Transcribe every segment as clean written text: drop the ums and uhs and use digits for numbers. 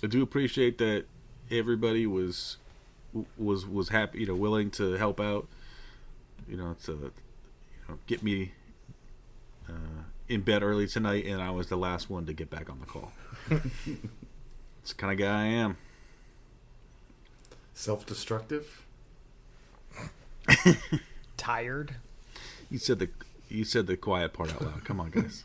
I do appreciate that everybody was happy, willing to help out, to get me in bed early tonight, and I was the last one to get back on the call. It's the kind of guy I am. Self-destructive? Tired? You said the quiet part out loud. Come on, guys.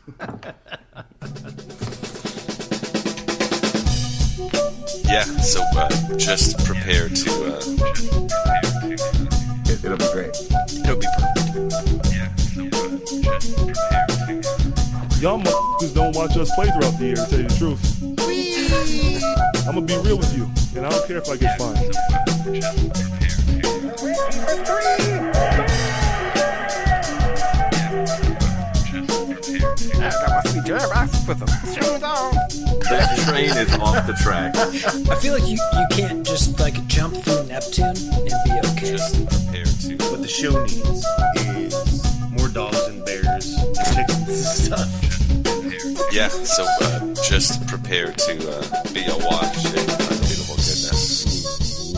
Yeah, so just prepare to... It'll be great. It'll be perfect. Yeah, so just prepare to... Y'all motherfuckers don't watch us play throughout the year, to tell you the truth. I'm gonna be real with you, and I don't care if I get fined. I got my sweet jerk with them shoes on. That train is off the track. I feel like you can't just like jump through Neptune and be okay. Just prepare to... What the show needs is more dogs and bears and chickens and stuff. Yeah, so just prepare to be awash in unbeatable goodness.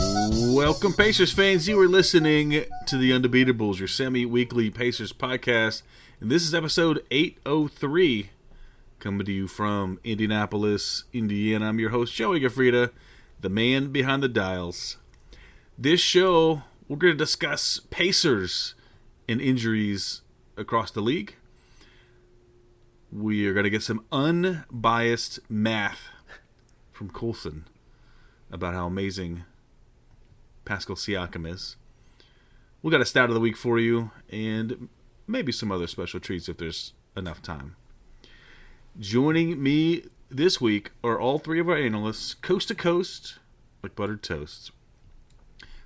Welcome, Pacers fans. You are listening to the Undebeatables, your semi-weekly Pacers podcast. And this is episode 803, coming to you from Indianapolis, Indiana. I'm your host, Joey Gaffrida, the man behind the dials. This show, we're going to discuss Pacers and injuries across the league. We are going to get some unbiased math from Coulson about how amazing Pascal Siakam is. We got a stat of the week for you, and maybe some other special treats if there's enough time. Joining me this week are all three of our analysts, coast to coast, like buttered toast.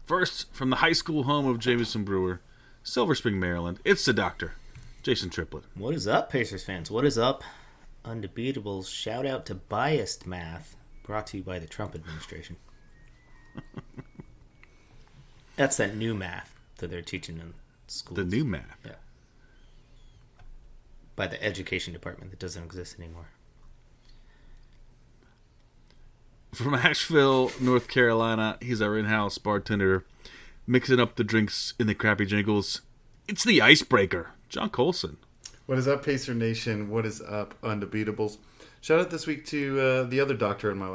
First, from the high school home of Jamison Brewer, Silver Spring, Maryland, it's the doctor, Jason Triplett. What is up, Pacers fans? What is up? Undebeatables. Shout out to Biased Math, brought to you by the Trump administration. That's that new math that they're teaching in schools. The new math? Yeah. By the education department that doesn't exist anymore. From Asheville, North Carolina, he's our in-house bartender, mixing up the drinks in the crappy jingles. It's the icebreaker, John Coulson. What is up, Pacer Nation? What is up, Undebeatables? Shout out this week to the other doctor in my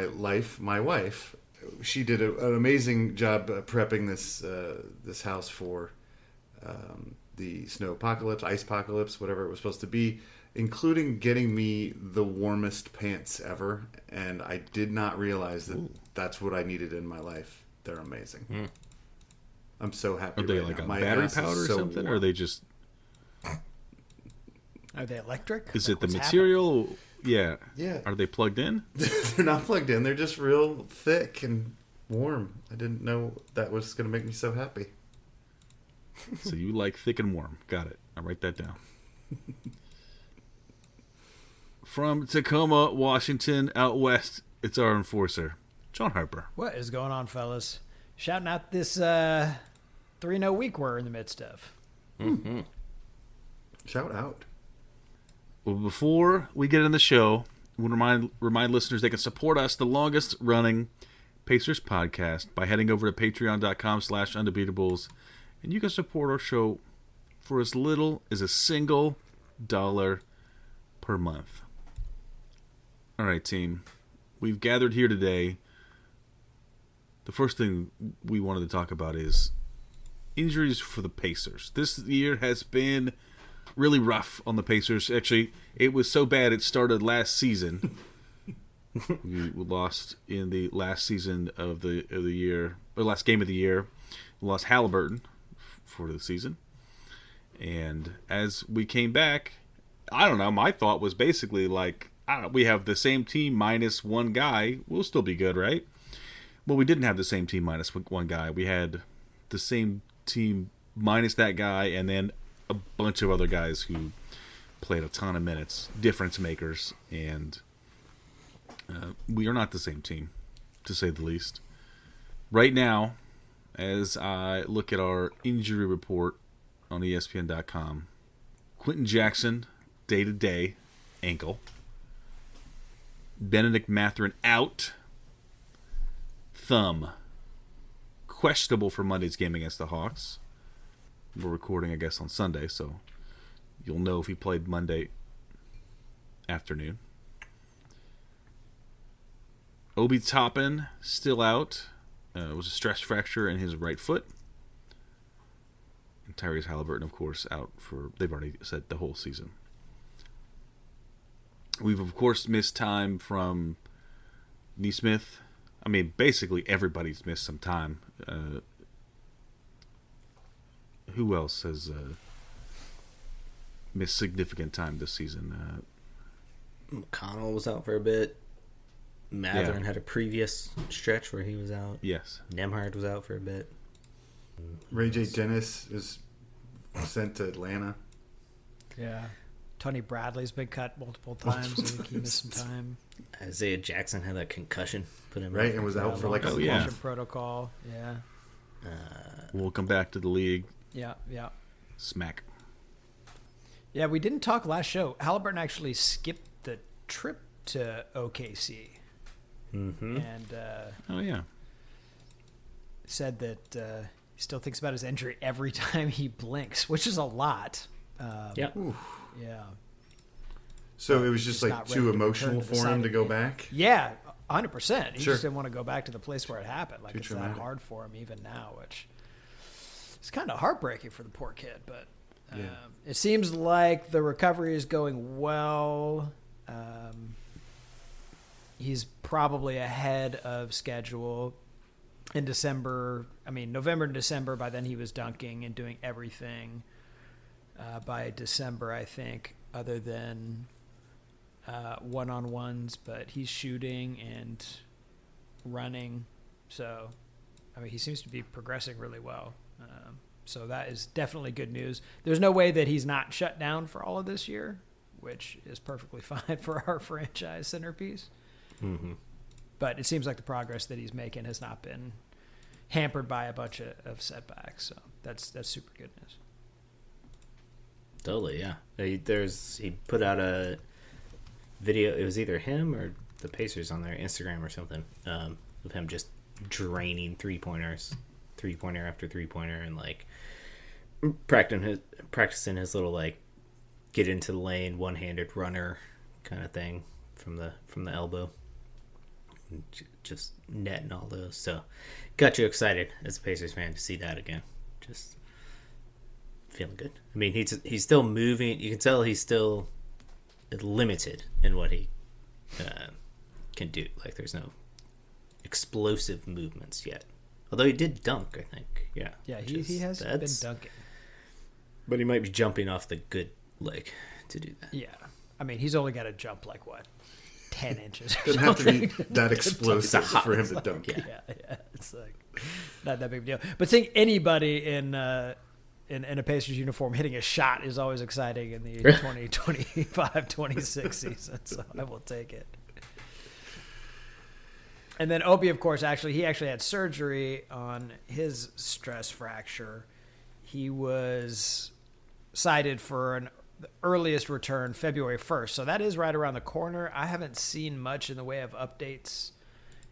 life, my wife. She did an amazing job prepping this house for the snow apocalypse, ice apocalypse, whatever it was supposed to be, including getting me the warmest pants ever. And I did not realize that that's what I needed in my life. They're amazing. Mm. I'm so happy. Are they right like now. a My battery ass is powder or so something? warm. Or are they just... Are they electric? Is Like, it the what's material? Yeah. Yeah. Are they plugged in? They're not plugged in. They're just real thick and warm. I didn't know that was going to make me so happy. So you like thick and warm. Got it. I'll write that down. From Tacoma, Washington, out west, it's our enforcer, John Harper. What is going on, fellas? Shouting out this 3-0 week we're in the midst of. Mm-hmm. Shout out. Well, before we get in the show, I want to remind listeners they can support us, the longest running Pacers podcast, by heading over to patreon.com/undebeatables, and you can support our show for as little as $1 per month. All right, team. We've gathered here today. The first thing we wanted to talk about is injuries for the Pacers. This year has been really rough on the Pacers. Actually, it was so bad it started last season. We lost in the last season of the year, or last game of the year. We lost Halliburton for the season. And as we came back, I don't know, my thought was basically like, I don't know, we have the same team minus one guy, we'll still be good, right? Well, we didn't have the same team minus one guy. We had the same team minus that guy, and then a bunch of other guys who played a ton of minutes, difference makers, and we are not the same team, to say the least. Right now, as I look at our injury report on ESPN.com, Quentin Jackson, day-to-day, ankle. Benedict Mathurin out. Thumb. Questionable for Monday's game against the Hawks. We're recording, I guess, on Sunday, so you'll know if he played Monday afternoon. Obi Toppin still out. It was a stress fracture in his right foot. And Tyrese Halliburton, of course, out for, they've already said, the whole season. We've, of course, missed time from Nesmith. I mean, basically everybody's missed some time. Who else has missed significant time this season? McConnell was out for a bit. Mathurin Yeah. had a previous stretch where he was out. Yes. Nemhard was out for a bit. Ray J. Dennis is sent to Atlanta. Yeah. Tony Bradley's been cut multiple times. I think he missed some time. Isaiah Jackson had a concussion. Put him Right, out and was out for like a Oh, month. yeah. Concussion protocol. Yeah. We'll come back to the league. Yeah. Yeah. Smack. Yeah, we didn't talk last show. Halliburton actually skipped the trip to OKC. Mm-hmm. And Oh, yeah. said that he still thinks about his injury every time he blinks, which is a lot. Yep. Yeah. So it was just Just like not ready too to emotional return to the for him side to of go the- back. Yeah, 100%. He Sure. just didn't want to go back to the place where it happened. Like, Too it's traumatic. that hard for him even now, which is kind of heartbreaking for the poor kid. But Yeah. it seems like the recovery is going well. He's probably ahead of schedule in December. I mean, November and December, by then he was dunking and doing everything. By December, I think, other than one-on-ones, but he's shooting and running. So, I mean, he seems to be progressing really well. So that is definitely good news. There's no way that he's not shut down for all of this year, which is perfectly fine for our franchise centerpiece. Mm-hmm. But it seems like the progress that he's making has not been hampered by a bunch of setbacks. So that's super good news. Totally, yeah. He put out a video. It was either him or the Pacers on their Instagram or something, of him just draining three-pointer after three-pointer, and like practicing his little like get into the lane one-handed runner kind of thing from the elbow. Just netting all those. So got you excited as a Pacers fan to see that again. Just feeling good. I mean, he's still moving. You can tell he's still limited in what he can do. Like, there's no explosive movements yet. Although he did dunk, I think. Yeah. Yeah, he has been dunking. But he might be jumping off the good leg to do that. Yeah. I mean, he's only got to jump like, what, 10 inches or Doesn't have to be something. that explosive hot- for him to dunk. Yeah. It's like not that big of a deal. But seeing anybody in a Pacers uniform hitting a shot is always exciting in the 2025-26 season, so I will take it. And then Obi, of course, he actually had surgery on his stress fracture. He was cited for the earliest return February 1st, so that is right around the corner. I haven't seen much in the way of updates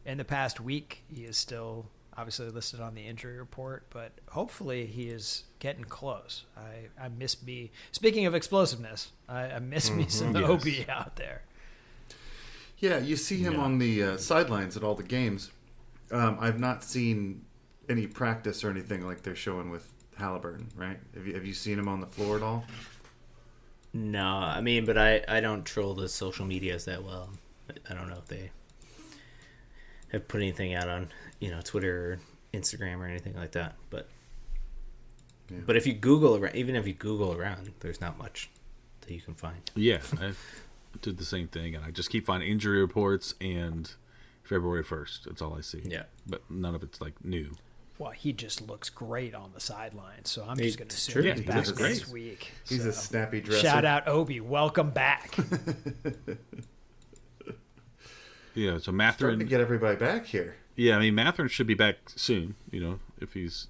in the past week. He is still obviously listed on the injury report, but hopefully he is getting close. I miss me. Speaking of explosiveness, I miss me some Yes. Obi out there. Yeah, you see him on the sidelines at all the games. I've not seen any practice or anything like they're showing with Halliburton, right? Have you seen him on the floor at all? No, I mean, but I don't troll the social medias that well. I don't know if they have put anything out on, Twitter or Instagram or anything like that. But Yeah. but if you Google around, even if you Google around, there's not much that you can find. Yeah, I did the same thing, and I just keep finding injury reports and February 1st. That's all I see. Yeah. But none of it's, like, new. Well, he just looks great on the sidelines, so I'm He- just going to assume true. he's He back looks great. next week. He's a So, snappy dresser. shout out Obi, welcome back. Yeah, so Starting to Mathurin. get everybody back here. Yeah, I mean, Mathurin should be back soon, if he's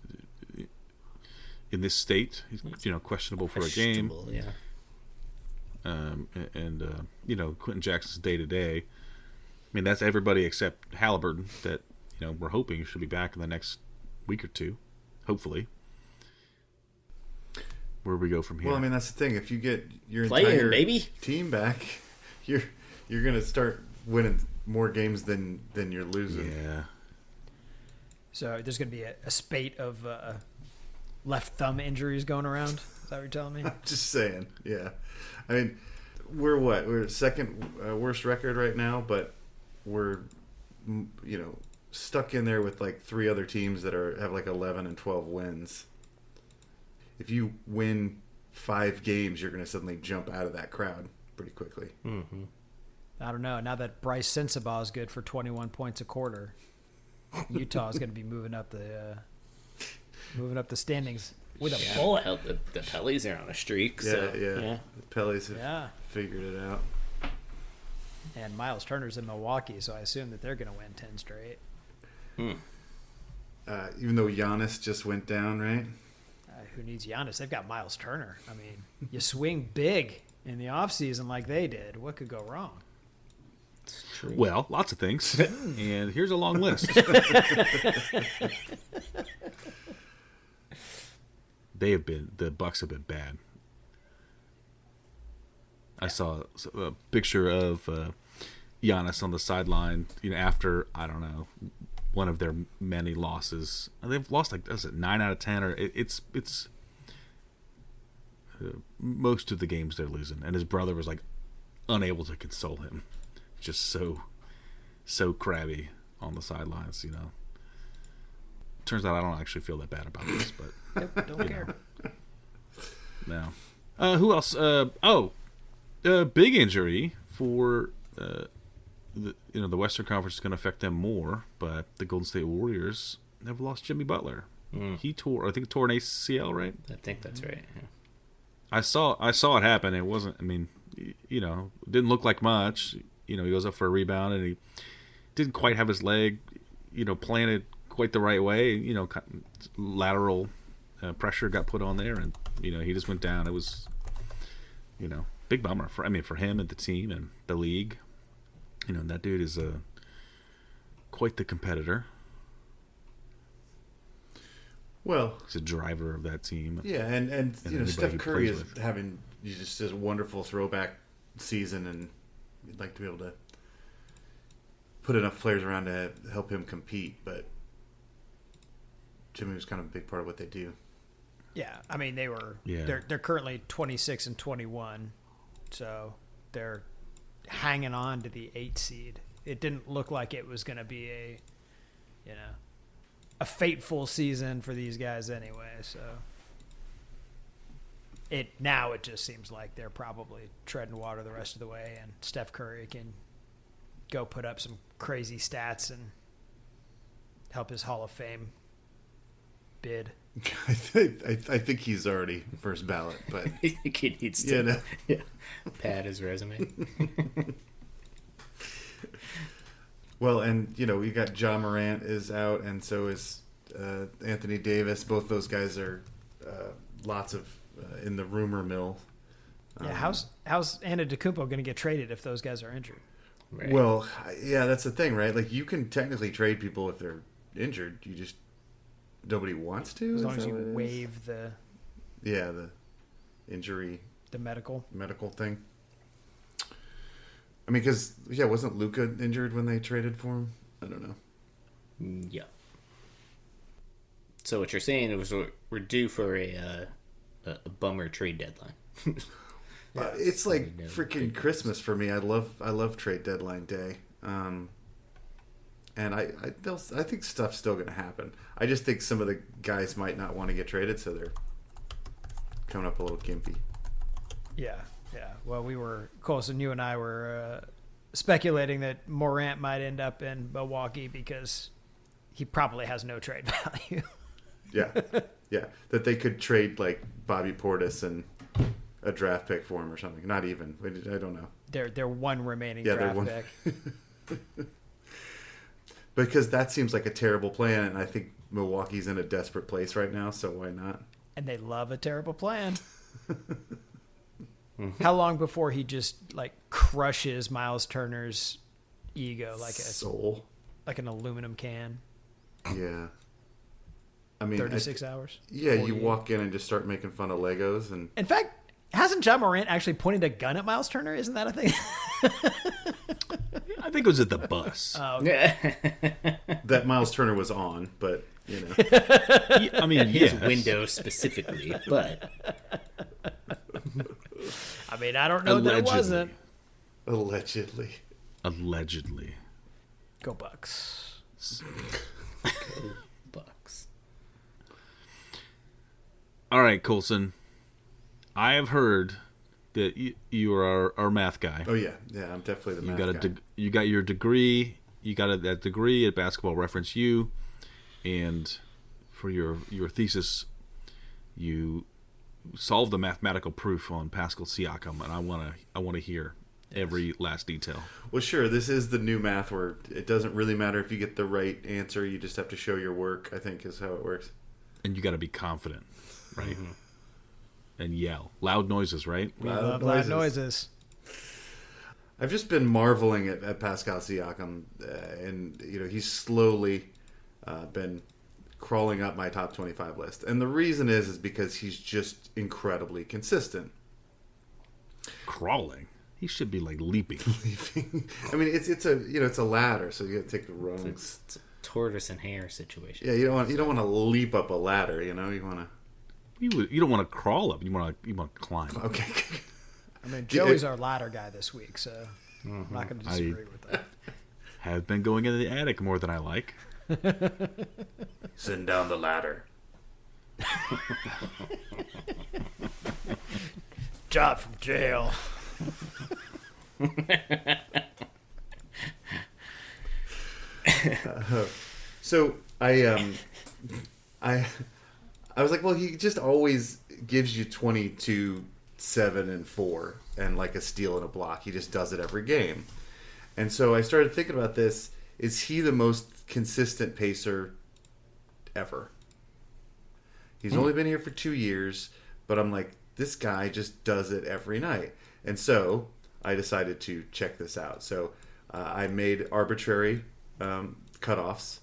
in this state. He's, questionable for a game. Questionable, yeah. And Quentin Jackson's day-to-day. mean, that's everybody except Halliburton that, we're hoping should be back in the next week or two, hopefully. Where do we go from here? Well, I mean, that's the thing. If you get your Play in, entire baby. team back, you're going to start winning more games than you're losing. Yeah. So there's going to be a spate of left thumb injuries going around. Is that what you're telling me? Just saying. Yeah. I mean, we're second worst record right now, but we're stuck in there with like 3 other teams that have like 11 and 12 wins. If you win 5 games, you're going to suddenly jump out of that crowd pretty quickly. Mm-hmm. I don't know. Now that Bryce Sensabaugh is good for 21 points a quarter, Utah is going to be moving up the standings with a bullet. Hell, the Pellies are on a streak. Yeah, So, yeah. The Pellies have figured it out. And Miles Turner's in Milwaukee, so I assume that they're going to win 10 straight. Even though Giannis just went down, right? Who needs Giannis? They've got Miles Turner. I mean, you swing big in the offseason like they did. What could go wrong? Well, lots of things. And here's a long list. The Bucks have been bad. I saw a picture of Giannis on the sideline, after, I don't know, one of their many losses. They've lost 9 out of 10, or it's most of the games they're losing. And his brother was unable to console him. Just so crabby on the sidelines, Turns out I don't actually feel that bad about this, but Don't care. No. Who else? Big injury for the Western Conference is going to affect them more, but the Golden State Warriors have lost Jimmy Butler. He tore an ACL, right? I think that's right. Yeah. I saw it happen. It wasn't. I mean, it didn't look like much. He goes up for a rebound and he didn't quite have his leg, planted quite the right way. Lateral pressure got put on there, and he just went down. It was, big bummer for him and the team and the league. That dude is quite the competitor. Well, He's a driver of that team. yeah, and anybody Steph he Curry plays is with. having just a wonderful throwback season, and you'd like to be able to put enough players around to help him compete, but Jimmy was kind of a big part of what they do. Yeah, I mean they were. Yeah. They're currently 26 and 21, so they're hanging on to the 8 seed. It didn't look like it was going to be a fateful season for these guys anyway. So it just seems like they're probably treading water the rest of the way, and Steph Curry can go put up some crazy stats and help his Hall of Fame bid. I think he's already first ballot, but I think he needs to yeah. pad his resume. Well, and we got Ja Morant is out, and so is Anthony Davis. Both those guys are lots of in the rumor mill. Yeah, how's Antetokounmpo going to get traded if those guys are injured? Right. Well, yeah, that's the thing, right? Like, you can technically trade people if they're injured. You just nobody wants to. As Is long as that you what it is? waive the the injury medical. thing. I mean, because wasn't Luka injured when they traded for him? I don't know. Yeah. So what you're saying is we're due for a bummer trade deadline. It's like freaking Christmas for me. I love trade deadline day, and I think stuff's still going to happen. I just think some of the guys might not want to get traded, so they're coming up a little gimpy. Yeah. Well, Colson, you and I were speculating that Morant might end up in Milwaukee because he probably has no trade value. Yeah, that they could trade like Bobby Portis and a draft pick for him or something. Not even. I don't know. They're one remaining Yeah, draft they're pick. Because that seems like a terrible plan, and I think Milwaukee's in a desperate place right now, so why not? And they love a terrible plan. How long before he just crushes Miles Turner's ego, soul. like an aluminum can. Yeah. I mean, 36 hours. Yeah, 48. you walk in and just start making fun of Legos, and In fact, hasn't John Morant actually pointed a gun at Miles Turner? Isn't that a thing? I think it was at the bus. that Miles Turner was on, but you know, I mean, His yes. window specifically, but I mean, I don't know that it wasn't. allegedly. Allegedly. Go Bucks. Bucks. All right, Coulson. I have heard that you are our math guy. Oh yeah, I'm definitely the math guy. You got your degree. You got that degree at Basketball Reference U, and for your thesis, you solved the mathematical proof on Pascal Siakam, and I want to hear every last detail. Well, sure. This is the new math where it doesn't really matter if you get the right answer. You just have to show your work, I think, is how it works. And you got to be confident, right? And yell loud noises, right? We love loud noises. I've just been marveling at Pascal Siakam, and you know he's slowly been crawling up my top 25 list. And the reason is because he's just incredibly consistent. Crawling. He should be like leaping. I mean, it's a ladder, so you got to take the rungs. It's a tortoise and hare situation. Yeah, you don't want to leap up a ladder. You know, you want to. You don't want to crawl up. You want to climb. Okay. I mean, Joey's our ladder guy this week, so I'm not going to disagree with that. Have been going into the attic more than I like. Send down the ladder. Job from jail. So I was like, well, he just always gives you 22, 7, and 4, and like a steal and a block. He just does it every game. And so I started thinking about this. Is he the most consistent pacer ever? He's only been here for 2 years, but I'm like, this guy just does it every night. And so I decided to check this out. So I made arbitrary cutoffs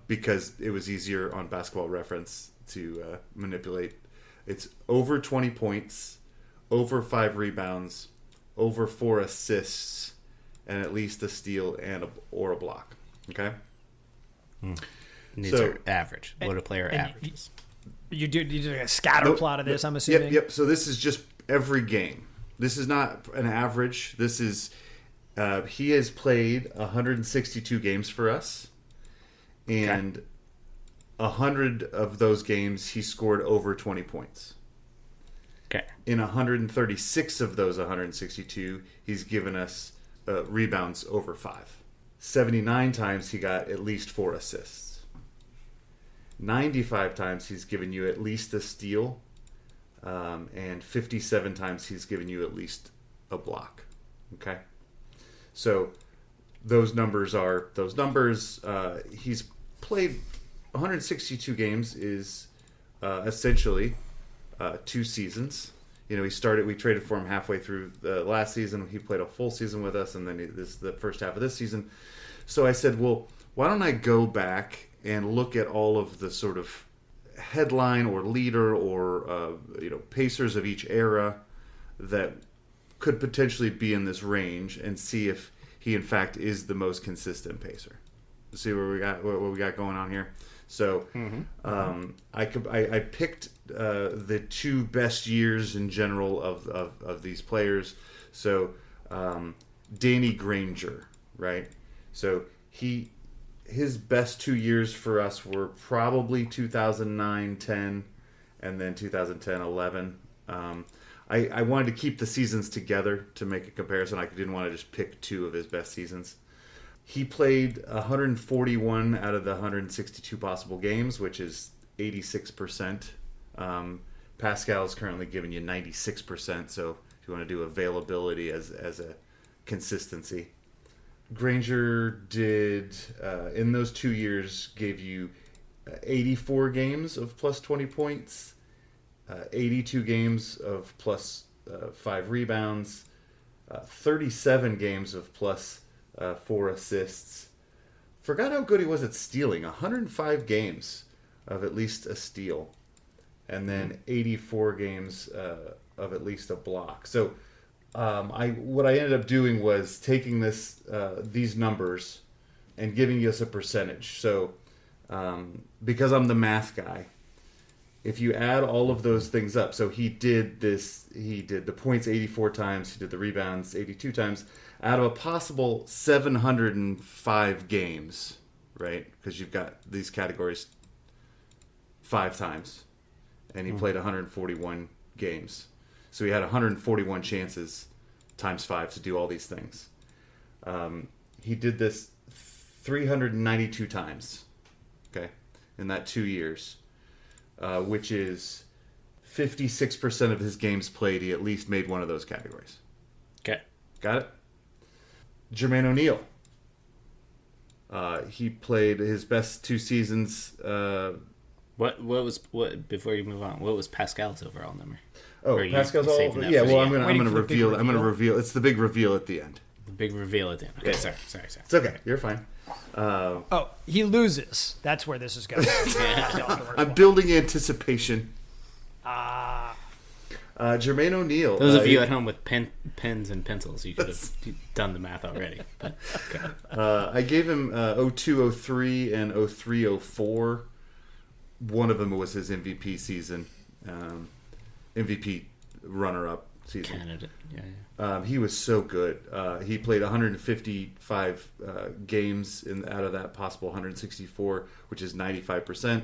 because it was easier on Basketball Reference to manipulate. It's over 20 points, over 5 rebounds, over 4 assists, and at least a steal or a block. Okay? These So- are average. What a player and averages. You did a scatter Nope. plot of this, I'm assuming? Yep. So this is just every game. This is not an average. This is he has played 162 games for us, and 100 of those games he scored over 20 points. Okay. In 136 of those 162, he's given us rebounds over 5. 79 times he got at least 4 assists. 95 times he's given you at least a steal, and 57 times he's given you at least a block. Okay? So those numbers are those numbers. He's played 162 games is essentially 2 seasons. You know, we traded for him halfway through the last season. He played a full season with us, and then this is the first half of this season. So I said, well, why don't I go back and look at all of the sort of headline or leader or pacers of each era that could potentially be in this range, and see if he in fact is the most consistent pacer. See what we got going on here. So I picked the 2 best years in general of these players. So Danny Granger, right? So his best 2 years for us were probably 2009-10 and then 2010-11. I wanted to keep the seasons together to make a comparison. I didn't want to just pick 2 of his best seasons. He played 141 out of the 162 possible games, which is 86%. Pascal's currently giving you 96%, so if you want to do availability as a consistency. Granger did, in those 2 years, gave you 84 games of plus 20 points, 82 games of plus 5 rebounds, 37 games of plus 4 assists. Forgot how good he was at stealing. 105 games of at least a steal. And then 84 games of at least a block. So what I ended up doing was taking these numbers and giving us a percentage. So because I'm the math guy, if you add all of those things up, so he did the points 84 times, he did the rebounds 82 times, out of a possible 705 games, right? Because you've got these categories 5 times, and he played 141 games. So he had 141 chances times 5 to do all these things. He did this 392 times, okay, in that 2 years, which is 56% of his games played. He at least made one of those categories. Okay. Got it? Jermaine O'Neal. He played his best 2 seasons. What before you move on? What was Pascal's overall number? Oh, Pascal's all. Yeah, well, I'm gonna reveal. I'm gonna reveal. It's the big reveal at the end. The big reveal at the end. Okay, Yeah. sorry. It's okay. You're fine. Oh, he loses. That's where this is going. I'm building anticipation. Jermaine O'Neal. Those of you at home with pens and pencils, you could have done the math already. But okay. I gave him 02, 03, and 03, 04. One of them was his MVP season, MVP runner-up season. Candidate, yeah. He was so good. He played 155 games out of that possible 164, which is 95%.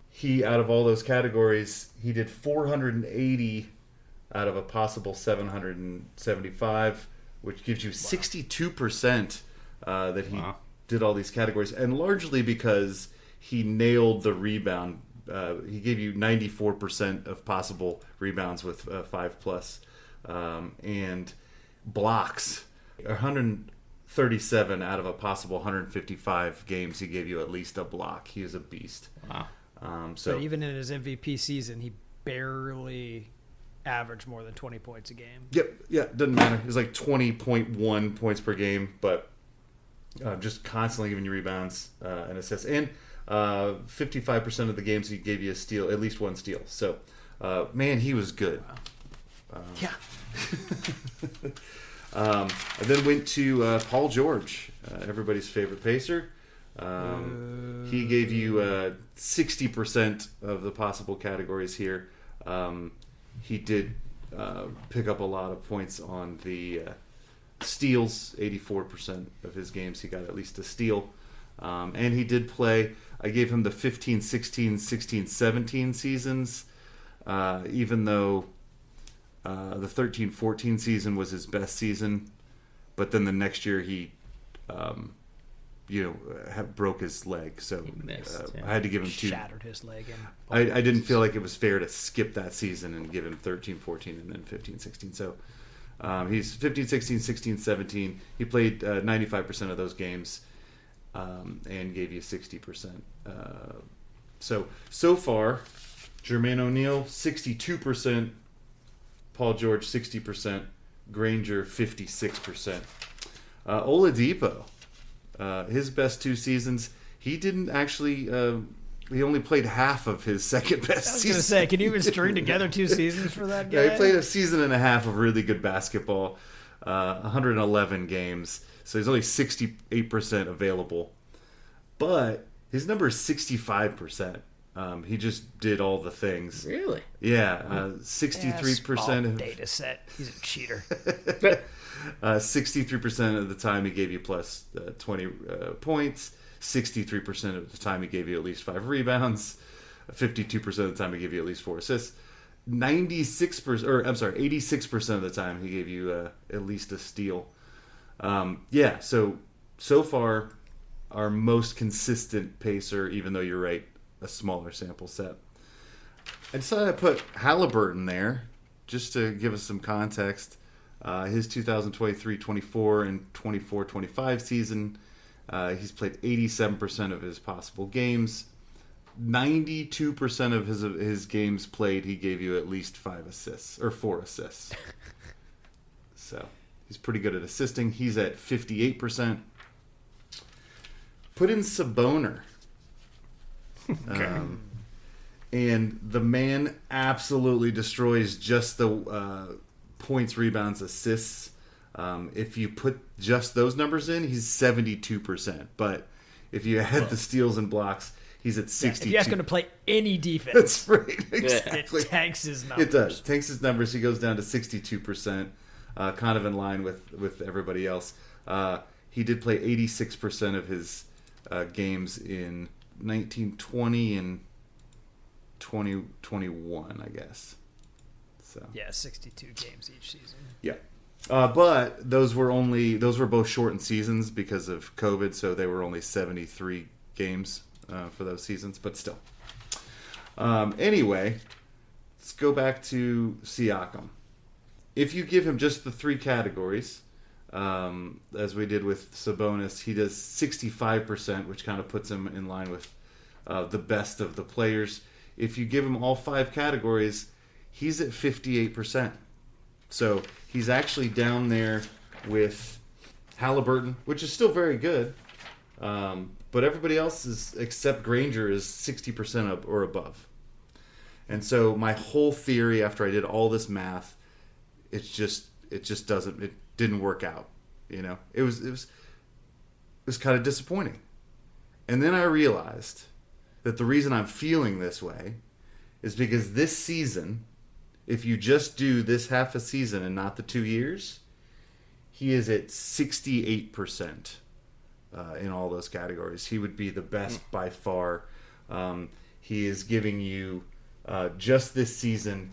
He, out of all those categories, he did 480 out of a possible 775, which gives you 62% that he did all these categories, and largely because he nailed the rebound. He gave you 94% of possible rebounds with 5+, and blocks. 137 out of a possible 155 games, he gave you at least a block. He is a beast. Wow. So but even in his MVP season, he barely averaged more than 20 points a game. Yep, yeah, doesn't matter. It was like 20.1 points per game, but just constantly giving you rebounds and assists. And 55% of the games he gave you a steal, at least one steal. So, man, he was good. Yeah. I then went to Paul George, everybody's favorite Pacer. He gave you 60% of the possible categories here. He did pick up a lot of points on the steals. 84% of his games he got at least a steal. And he did play. I gave him the 15, 16, 16, 17 seasons, even though the 13, 14 season was his best season. But then the next year he, broke his leg. So I had to give him 2. Shattered his leg. I didn't feel like it was fair to skip that season and give him 13, 14, and then 15, 16. So he's 15, 16, 16, 17. He played 95% of those games. And gave you 60%. So far, Jermaine O'Neal 62%, Paul George 60%, Granger 56%. Oladipo, his best 2 seasons, he didn't actually. He only played half of his second best season. I was going to say, can you even string together 2 seasons for that guy? Yeah, he played a season and a half of really good basketball, 111 games. So he's only 68% available. But his number is 65%. He just did all the things. Really? Yeah. 63% of data set. He's a cheater. 63% of the time he gave you plus 20 points. 63% of the time he gave you at least 5 rebounds. 52% of the time he gave you at least 4 assists. 86% of the time he gave you at least a steal. So far, our most consistent pacer, even though you're right, a smaller sample set. I decided to put Halliburton there, just to give us some context. His 2023-24 and 24-25 season, he's played 87% of his possible games. 92% of his games played, he gave you at least 5 assists, or 4 assists. So he's pretty good at assisting. He's at 58%. Put in Saboner. And the man absolutely destroys just the points, rebounds, assists. If you put just those numbers in, he's 72%. But if you add the steals and blocks, he's at 62. If you ask him to play any defense, That's right. Exactly. it tanks his numbers. It does. Tanks his numbers. He goes down to 62%, kind of in line with everybody else. He did play 86% of his games in 1920 and 2021, I guess. So Yeah, 62 games each season. yeah. But those were both shortened seasons because of COVID, so they were only 73 games for those seasons, but still. Anyway, let's go back to Siakam. If you give him just the 3 categories, as we did with Sabonis, he does 65%, which kind of puts him in line with the best of the players. If you give him all 5 categories, he's at 58%. So he's actually down there with Halliburton, which is still very good. But everybody else is, except Granger, is 60% up or above. And so my whole theory after I did all this math, it didn't work out. You know, it was kind of disappointing. And then I realized that the reason I'm feeling this way is because this season, if you just do this half a season and not the 2 years, he is at 68% in all those categories. He would be the best by far. He is giving you, just this season,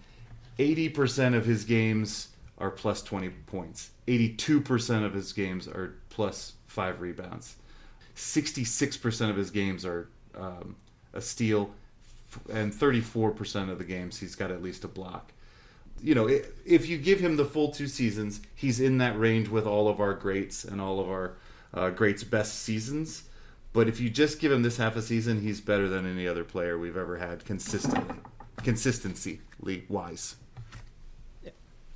80% of his games are plus 20 points. 82% of his games are plus 5 rebounds. 66% of his games are a steal, and 34% of the games he's got at least a block. You know, if you give him the full 2 seasons, he's in that range with all of our greats and all of our greats' best seasons. But if you just give him this half a season, he's better than any other player we've ever had consistency wise.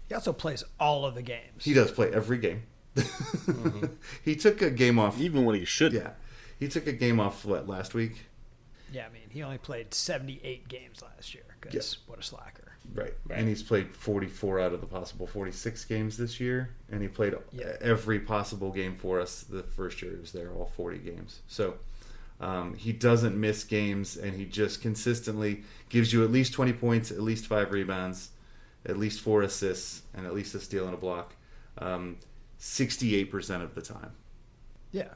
He also plays all of the games. He does play every game. Mm-hmm. He took a game off. Even when he shouldn't. Yeah. He took a game off, last week? Yeah, I mean, he only played 78 games last year because what a slacker. Right. And he's played 44 out of the possible 46 games this year. And he played every possible game for us the first year he was there, all 40 games. So he doesn't miss games, and he just consistently gives you at least 20 points, at least 5 rebounds, at least 4 assists, and at least a steal and a block 68% of the time. Yeah.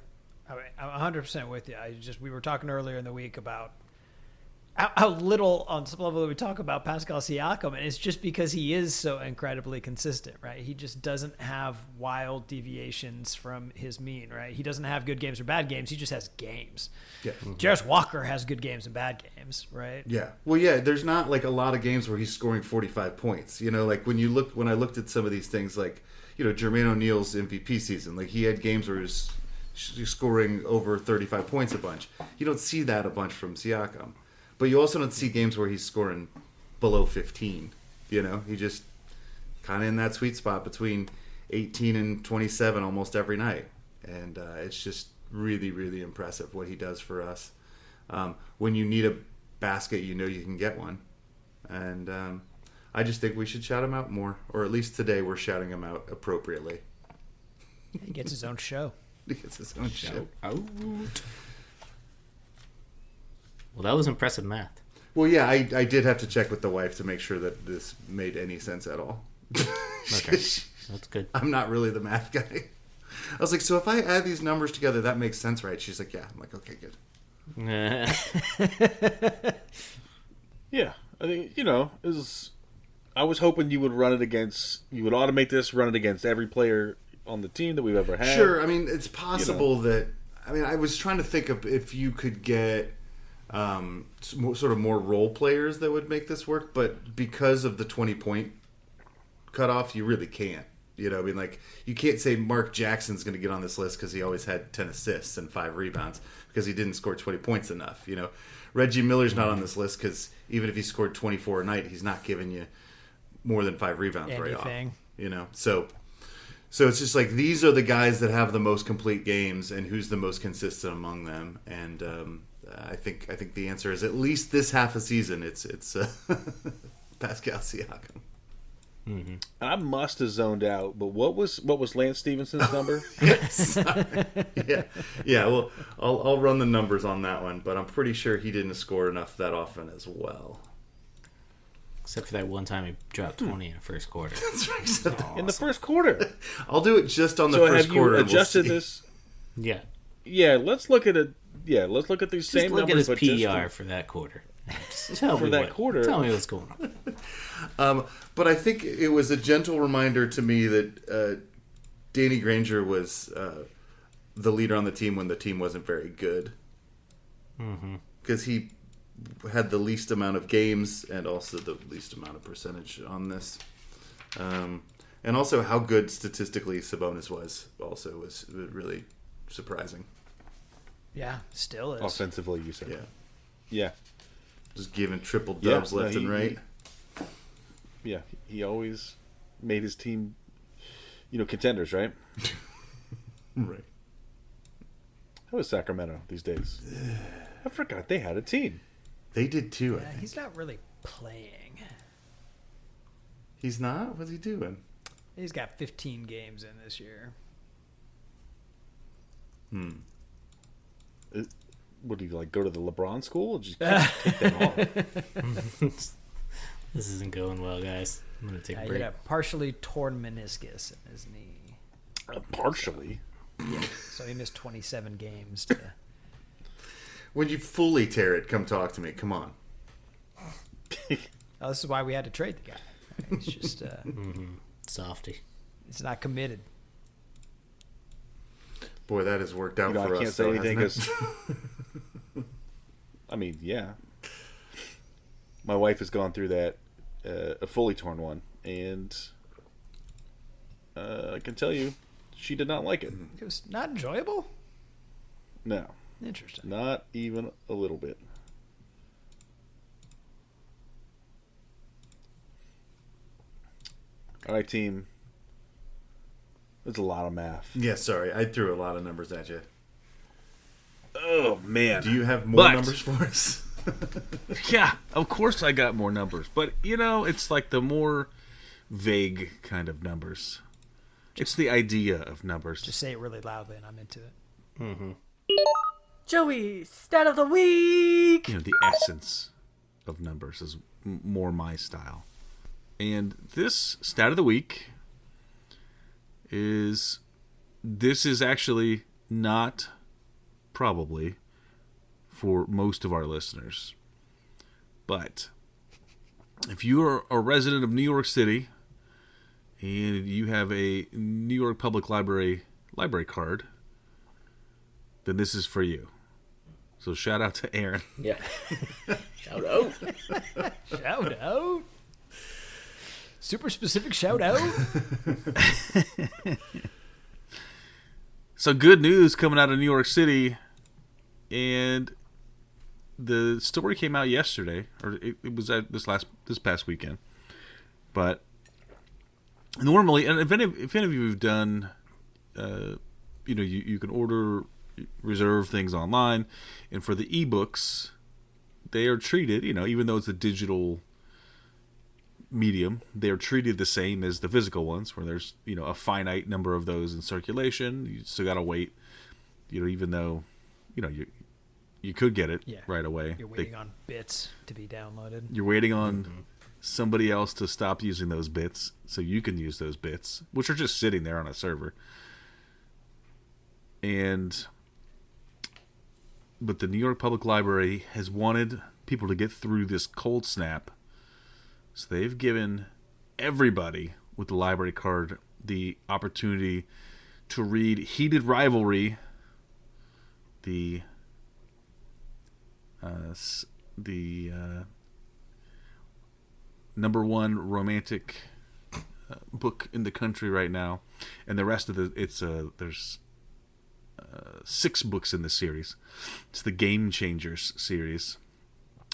I mean, I'm 100% with you. We were talking earlier in the week about how little on some level we talk about Pascal Siakam, and it's just because he is so incredibly consistent, right? He just doesn't have wild deviations from his mean, right? He doesn't have good games or bad games. He just has games. Yeah. Jarris Walker has good games and bad games, right? Yeah. Well, yeah, there's not like a lot of games where he's scoring 45 points. You know, like when I looked at some of these things, like, you know, Jermaine O'Neal's MVP season, like he had games where he was scoring over 35 points a bunch. You don't see that a bunch from Siakam. But you also don't see games where he's scoring below 15. You know, he just kind of in that sweet spot between 18 and 27 almost every night. And it's just really, really impressive what he does for us. When you need a basket, you know you can get one. And I just think we should shout him out more. Or at least today we're shouting him out appropriately. He gets his own show. He gets his own show. Out. Well, that was impressive math. Well, yeah, I did have to check with the wife to make sure that this made any sense at all. Okay, that's good. I'm not really the math guy. I was like, so if I add these numbers together, that makes sense, right? She's like, yeah. I'm like, okay, good. Yeah, I think, you know, I was hoping you would automate this, run it against every player on the team that we've ever had. Sure, I mean, it's possible that, I mean, I was trying to think of if you could get sort of more role players that would make this work, but because of the 20-point cutoff, you really can't. You know, I mean, like, you can't say Mark Jackson's going to get on this list because he always had 10 assists and 5 rebounds because he didn't score 20 points enough. You know, Reggie Miller's not on this list because even if he scored 24 a night, he's not giving you more than 5 rebounds very often. You know, so So it's just like these are the guys that have the most complete games, and who's the most consistent among them. And I think the answer is at least this half a season. It's Pascal Siakam. Mm-hmm. I must have zoned out, but what was Lance Stevenson's number? Yeah. Well, I'll run the numbers on that one, but I'm pretty sure he didn't score enough that often as well. Except for that one time he dropped 20 in the first quarter. That's right. Except In the first quarter. I'll do it just on the So first have you quarter. adjusted We'll see. this? Yeah. Yeah, let's look at it. Yeah, let's look at these Just same look numbers. at his but PER just for that quarter. Just tell For me that quarter. Tell me what's going on. But I think it was a gentle reminder to me that Danny Granger was the leader on the team when the team wasn't very good. Because he had the least amount of games and also the least amount of percentage on this. And also how good statistically Sabonis was also was really surprising. Yeah, still is. offensively, you said. Yeah. Yeah. Just giving triple Yeah, dubs no, left and right. Yeah, he always made his team, contenders, right? Right. How is Sacramento these days? I forgot they had a team. They did too, I Yeah, think. he's not really playing. He's not? What's he doing? He's got 15 games in this year. Would he go to the LeBron school or just take them off? This isn't going well, guys. I'm going to take a He break. had a partially torn meniscus in his knee. Partially. So he missed 27 games. To... When you fully tear it, come talk to me. Come on. Oh, this is why we had to trade the guy. Right? He's just Softy. he's not committed. Boy, that has worked out for I us. can't say though, anything hasn't because, I mean, yeah. My wife has gone through that, a fully torn one, and I can tell you, she did not like it. It was not enjoyable. No, Interesting. not even a little bit. All right, team. There's a lot of math. Yeah, sorry. I threw a lot of numbers at you. Oh, man. Do you have more But- numbers for us? Yeah, of course I got more numbers. But, it's like the more vague kind of numbers. It's the idea of numbers. Just say it really loudly, and I'm into it. Joey, stat of the week. The essence of numbers is more my style. And this stat of the week is actually not probably for most of our listeners. But if you are a resident of New York City and you have a New York Public Library card, then this is for you. So shout out to Aaron. Yeah. Shout out. Shout out. Super specific shout out. So good news coming out of New York City, and the story came out yesterday, or it was this past weekend. But normally, and if any of you have done, you can order, reserve things online, and for the ebooks, they are treated, even though it's a digital medium, they are treated the same as the physical ones, where there's a finite number of those in circulation. You still gotta wait, even though you could get it right away. You're waiting on bits to be downloaded. You're waiting on somebody else to stop using those bits so you can use those bits, which are just sitting there on a server. But the New York Public Library has wanted people to get through this cold snap. So they've given everybody with the library card the opportunity to read Heated Rivalry, the number one romantic book in the country right now, and the rest of there's 6 books in the series. It's the Game Changers series.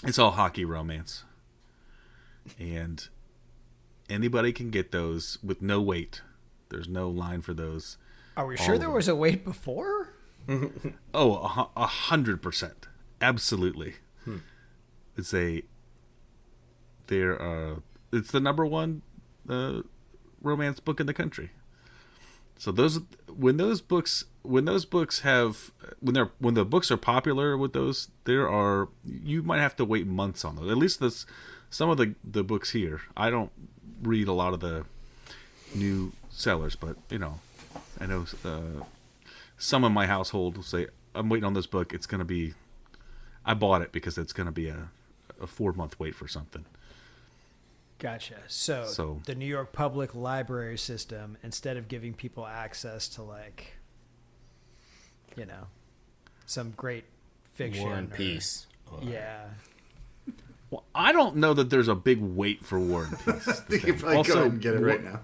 It's all hockey romance. And anybody can get those with no wait. There's no line for those. Are we sure of there them. was a wait before? Oh, 100%. Absolutely. It's it's the number one romance book in the country. So when the books are popular with those, you might have to wait months on those. At least some of the books here. I don't read a lot of the new sellers, but I know some in my household will say, I'm waiting on this book. It's going to be, I bought it because it's going to be a 4-month wait for something. Gotcha. So the New York Public Library system, instead of giving people access to some great fiction, War and Peace. Yeah. Well, I don't know that there's a big wait for War and Peace. I think you probably go ahead and get it right now.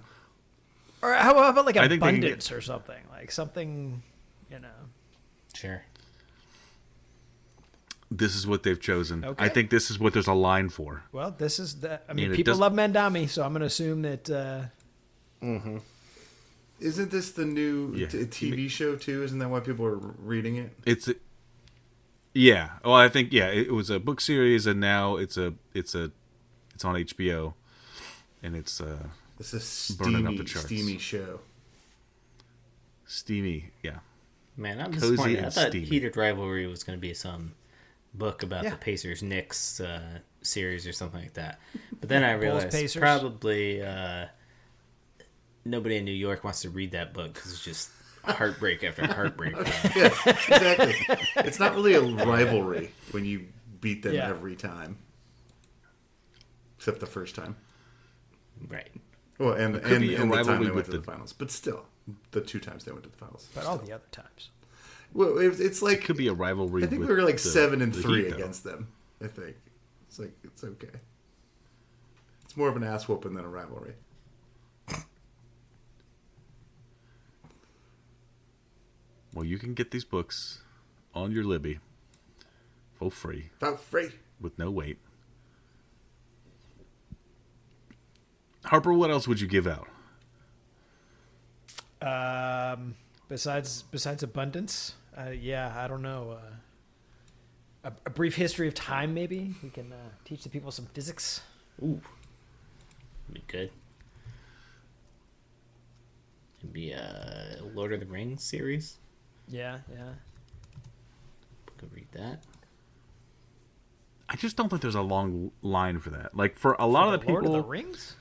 Or how about I think they can Abundance or something? Like something, Sure. This is what they've chosen. Okay. I think this is what there's a line for. Well, this is the. I And mean, it people does- love Mendami, so I'm going to assume that. Isn't this the new Yeah. TV show too? Isn't that why people are reading it? Yeah. Well, I think it was a book series, and now it's on HBO, and it's It's a burning up the charts. steamy show. steamy. Yeah. Man, I'm Cozy disappointed. and I thought steamy. Heated Rivalry was going to be some book about Yeah. the Pacers-Knicks series or something like that. But then I realized Pacers. probably nobody in New York wants to read that book because it's just heartbreak after heartbreak. Yeah, exactly. It's not really a rivalry when you beat them Yeah. every time, except the first time. Right. Well, and It could be a the time rivalry they went with to the the- finals, but still, the 2 times they went to the finals. But all the other times. Well, it's like It could be a rivalry. I think with we were like the 7-3 Heat, though. against them. I think it's like it's okay. It's more of an ass whooping than a rivalry. Well, you can get these books on your Libby for free About free. with no wait. Harper, what else would you give out? Besides Abundance, I don't know. A brief history of time, maybe we can teach the people some physics. Ooh. Be good. It'd be a Lord of the Rings series. Yeah. Could read that. I just don't think there's a long line for that. Like for a lot of the Lord people, of the Rings.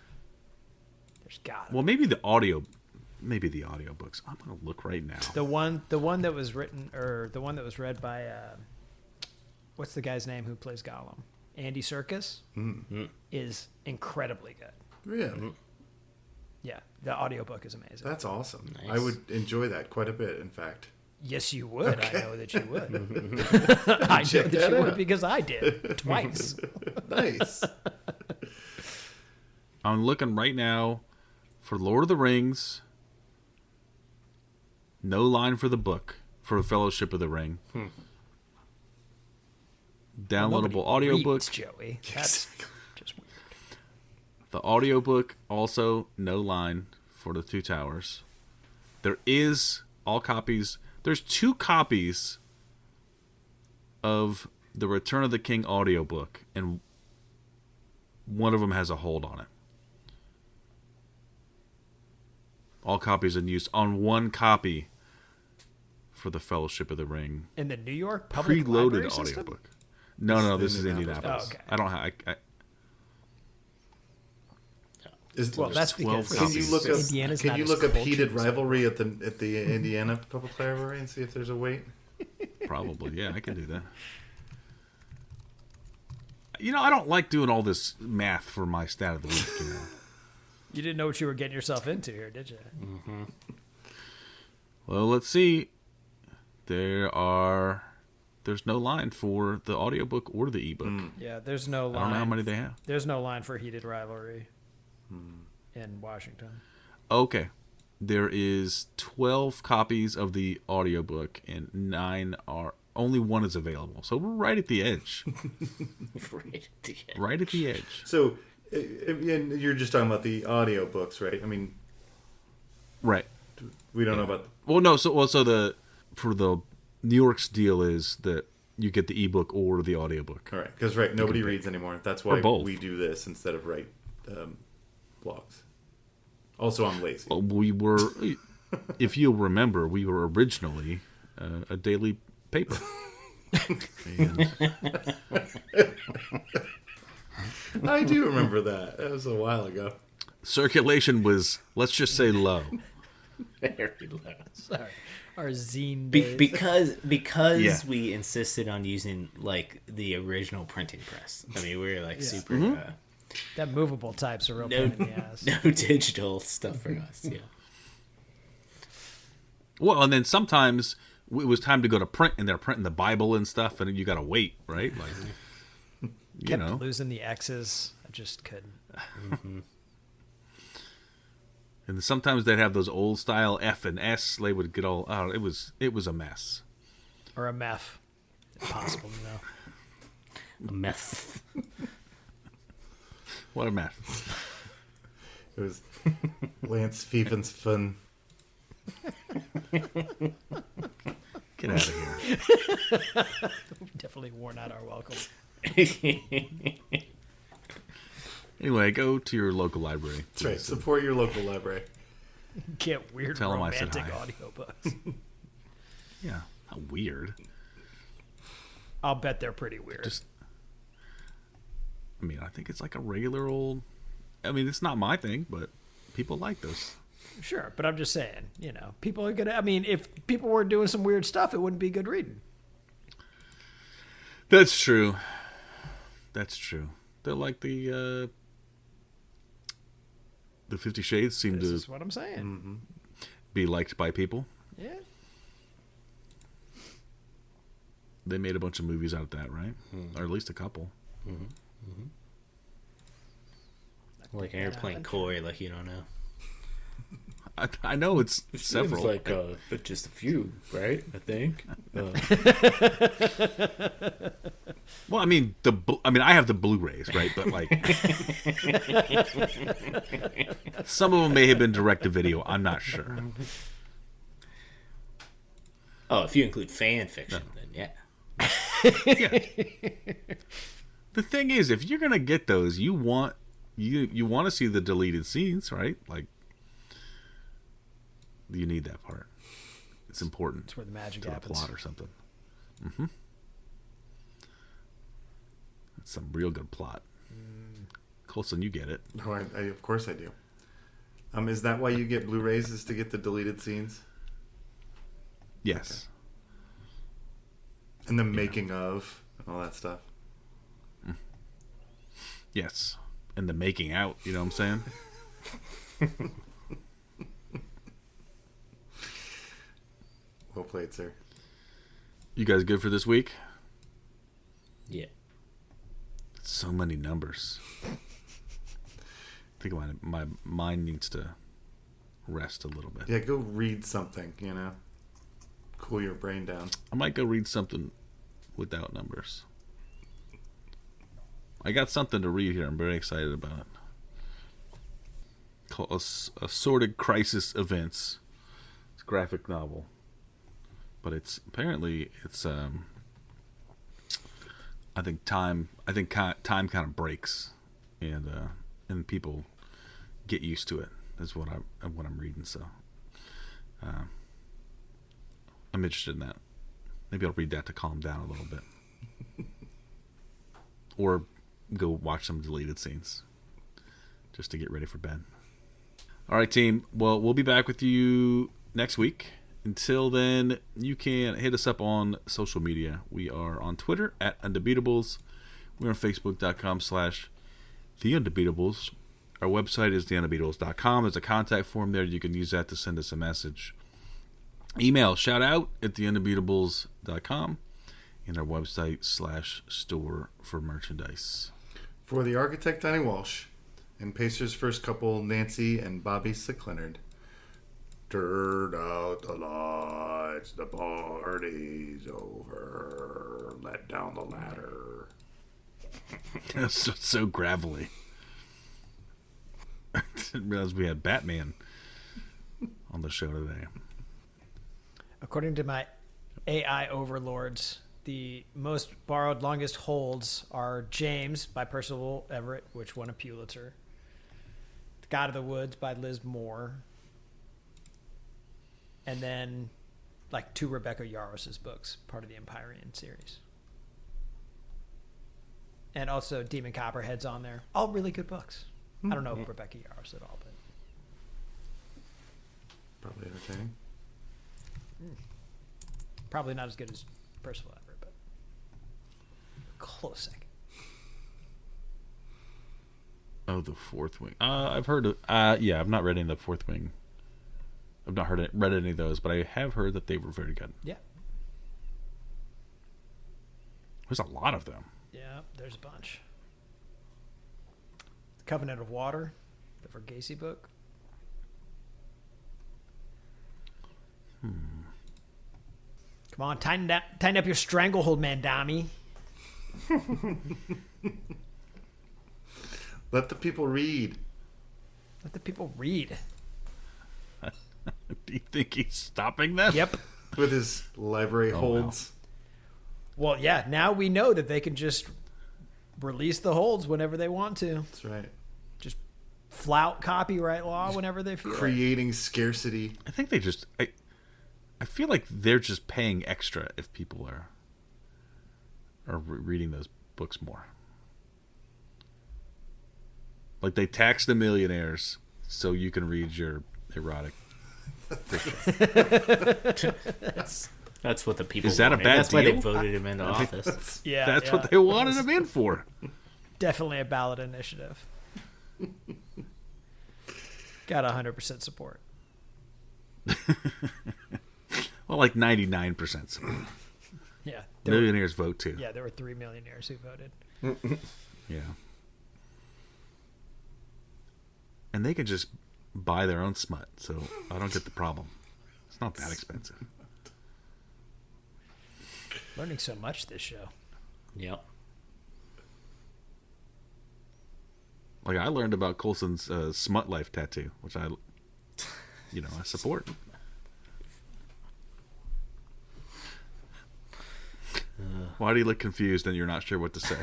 There's got well, maybe the audiobooks. I'm gonna look right now. the one that was written or the one that was read by what's the guy's name who plays Gollum? Andy Serkis is incredibly good. Really? Yeah, the audiobook is amazing. That's awesome. Nice. I would enjoy that quite a bit, in fact. Yes, you would. Okay. I know that you would. I know Check that that you would out. because I did twice. Nice. I'm looking right now for Lord of the Rings. No line for the book for Fellowship of the Ring. Downloadable Nobody audiobook. reads, Joey. That's just weird. The audiobook also no line for the Two Towers. There is all copies. There's 2 copies of the Return of the King audiobook, and one of them has a hold on it. All copies in use on one copy for the Fellowship of the Ring. In the New York Public Preloaded Library system? audiobook. No, this is Indianapolis. Indianapolis. Oh, okay. I don't have. Well, that's 12 because Can you copies. look up? Indiana's Can not you as look up cultured heated as- rivalry at the Indiana Public Library and see if there's a wait? Probably, yeah, I can do that. I don't like doing all this math for my stat of the week. You didn't know what you were getting yourself into here, did you? Well, let's see. There's no line for the audiobook or the ebook. Yeah, there's no line. I don't know how many they have. There's no line for heated rivalry in Washington. Okay. There is 12 copies of the audiobook and 9 are only 1 is available. So we're right at the edge. Right at the end. Right at the edge. So, and you're just talking about the audiobooks, right? I mean, Right. We don't know about. Well, no. So the New York's deal is that you get the ebook or the audiobook. All right, because nobody reads anymore. That's why we do this instead of write blogs. Also, I'm lazy. Well, we were, if you'll remember, we were originally a daily paper. And I do remember that. That was a while ago. circulation was, let's just say, low. Very low. Sorry. Our zine days. Because we insisted on using like the original printing press. I mean, we were like super That movable type's a real pain in the ass. no digital stuff for us. Yeah. Well, and then sometimes it was time to go to print, and they're printing the Bible and stuff, and you got to wait, right? Like, Kept losing the X's. I just couldn't. Mm-hmm. And sometimes they'd have those old style F and S. They would get all out. It was a mess. Or a Meff. Impossible to know. A meth. What a mess. It was Lance Fiefen's fun. Get out of here. Definitely worn out our welcome. Anyway, go to your local library. That's right. Support your local library. Get weird Tell 'em I said romantic hi. audiobooks. Yeah, how weird. I'll bet they're pretty weird. I mean, I think it's like a regular old. I mean, it's not my thing, but people like those. Sure, but I'm just saying, people are gonna. I mean, if people were doing some weird stuff, it wouldn't be good reading. That's true. That's true. They're like the 50 Shades seem This to is what I'm saying. be liked by people. Yeah. They made a bunch of movies out of that, right? Or at least a couple. Like you're playing coy, like you don't know. I know it's several. Seems like but just a few, right? I think. Well, I mean I have the Blu-rays, right? But like, some of them may have been direct to video. I'm not sure. Oh, if you include fan fiction, then yeah. The thing is, if you're gonna get those, you want to see the deleted scenes, right? Like, you need that part. It's important. That's where the magic to the happens. plot or something. It's some real good plot. Colson, you get it. Oh, I of course I do. Is that why you get Blu-rays, is to get the deleted scenes? Yes. And the making of and all that stuff. Yes. And the making out, you know what I'm saying? Well played, sir. You guys good for this week? Yeah. So many numbers. I think my mind needs to rest a little bit. Yeah, go read something, Cool your brain down. I might go read something without numbers. I got something to read here I'm very excited about. Called Assorted Crisis Events. It's a graphic novel. But it's I think time kind of breaks and people get used to it. That's what I'm reading, so I'm interested in that. Maybe I'll read that to calm down a little bit. Or go watch some deleted scenes just to get ready for bed. All right, team. Well, we'll be back with you next week. Until then, you can hit us up on social media. We are on Twitter at Undebeatables. We're on Facebook.com/TheUndebeatables. Our website is TheUndebeatables.com. There's a contact form there. You can use that to send us a message. Email shoutout@TheUndebeatables.com and our website/store for merchandise. For the architect, Danny Walsh, and Pacers' first couple, Nancy and Bobby Sickleonard. Turn out the lights, the party's over. Let down the ladder. That's so gravelly. I didn't realize we had Batman on the show today. According to my AI overlords, the most borrowed longest holds are James by Percival Everett, which won a Pulitzer. The God of the Woods by Liz Moore. And then like 2 Rebecca Yarros's books, part of the Empyrean series. And also Demon Copperhead's on there. All really good books. I don't know Rebecca Yarros at all, but Probably entertaining. probably not as good as Percival Everett, but close second. Oh, the Fourth Wing. I've heard of. Yeah, I've not read any of the Fourth Wing. I've not read any of those, but I have heard that they were very good. Yeah. There's a lot of them. Yeah, there's a bunch. The Covenant of Water, the Verghese book. Come on, tighten up your stranglehold, Mandami. Let the people read. Let the people read. Do you think he's stopping them? Yep. With his library wow. holds. Well, yeah, now we know that they can just release the holds whenever they want to. That's right. Just flout copyright law whenever they feel like. Creating scarcity. I think they just. I feel like they're just paying extra if people are reading those books more. Like they tax the millionaires so you can read your erotic fiction. That's what the people Is that a wanted. bad That's why they deal? voted him into office. Yeah, That's what they wanted him in for. Definitely a ballot initiative. Got 100% support. Well, like 99%. Yeah. Millionaires vote too. Yeah, there were 3 millionaires who voted. Yeah. And they can just buy their own smut, so I don't get the problem. It's not that expensive. Learning so much this show. Yep. Like I learned about Coulson's smut life tattoo, which I support. Why do you look confused and you're not sure what to say?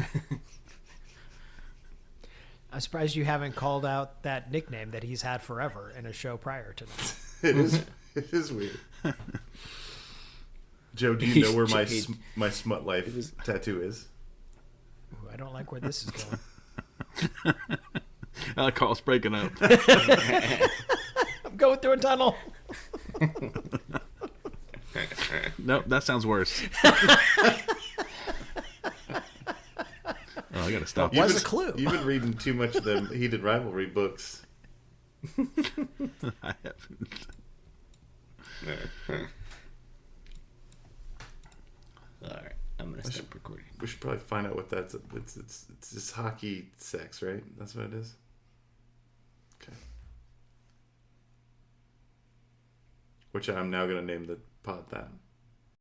I'm surprised you haven't called out that nickname that he's had forever in a show prior to that. It is weird. Joe, do you know where my smut life tattoo is? Ooh, I don't like where this is going. Carl's breaking up. I'm going through a tunnel. Nope, that sounds worse. I gotta stop. What's a clue? You've been reading too much of the Heated Rivalry books. I haven't. All right, I'm gonna stop recording. We should probably find out what that's. It's just hockey sex, right? That's what it is. Okay. Which I'm now going to name the pod that.